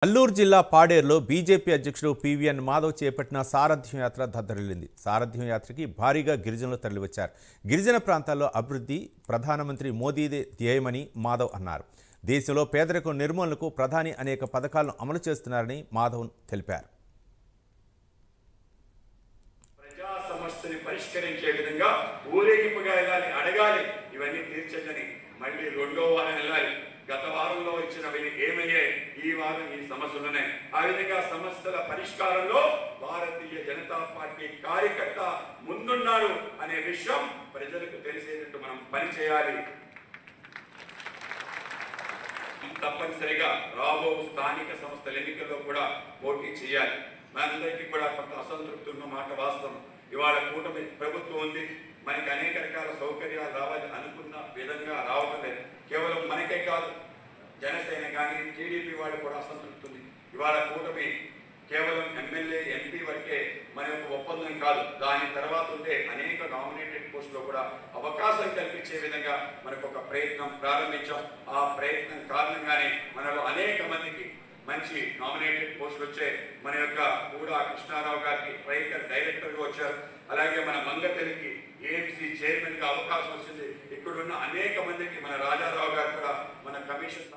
అల్లూరు జిల్లా పాడేరులో బీజేపీ అధ్యక్షుడు పీవీఎన్ మాధవ్ చేపట్టిన సారథ్యం యాత్ర దద్దరిల్లింది. సారథ్యం యాత్రకి భారీగా గిరిజనులు తరలివచ్చారు. గిరిజన ప్రాంతాల్లో అభివృద్ధి ప్రధానమంత్రి మోదీదే ధ్యేయమని మాధవ్ అన్నారు. దేశంలో పేదరికం నిర్మూలనకు ప్రధాని అనేక పథకాలను అమలు చేస్తున్నారని మాధవ్ తెలిపారు. ప్రజా సమస్యని పరిష్కరించే విధంగా ఊరేగింపుగా వెళ్ళాలి, అడగాలి, ఇవన్నీ తీర్చండి. మళ్ళీ రెండో వారం వెళ్ళాలి. గత వారంలో ఇచ్చినవి ఏమయ్యాయి, ఈ వారం ఈ సమస్యలున్నాయి. ఆ విధంగా సమస్యల పరిష్కారంలో భారతీయ జనతా పార్టీ కార్యకర్త ముందున్నాడు అనే విషయం ప్రజలకు తెలిసేటట్టు మనం పనిచేయాలి. తప్పనిసరిగా రాబో స్థానిక సంస్థల ఎన్నికల్లో కూడా పోటీ చేయాలి. మనందరికీ కూడా కొంత అసంతృప్తి ఉన్న మాట వాస్తవం. ఇవాళ కూటమి ప్రభుత్వం ఉంది, మనకి అనేక రకాల సౌకర్యాలు రావాలి అనుకున్న విధంగా రావడం లేదు. కేవలం మనకే కాదు, జనసేన కానీ టీడీపీ వాళ్ళు కూడా అసంతృప్తి ఉంది. ఇవాళ కూటమి కేవలం ఎమ్మెల్యే ఎంపీ వరకే మన యొక్క ఒప్పందం కాదు, దాని తర్వాత ఉండే అనేక నామినేటెడ్ పోస్టులో కూడా అవకాశం కల్పించే విధంగా మనకు ఒక ప్రయత్నం ప్రారంభించాం. ఆ ప్రయత్నం కారణంగానే మనలో అనేక మందికి మంచి నామినేటెడ్ పోస్టులు వచ్చాయి. మన యొక్క కూడా కృష్ణారావు గారికి ట్రైకర్ డైరెక్టర్గా వచ్చారు. అలాగే మన మంగతెలికి ఏఎంసీ చైర్మన్గా అవకాశం వచ్చింది. ఇక్కడున్న అనేక మందికి మన రాజారావు గారు కూడా మన కమిషన్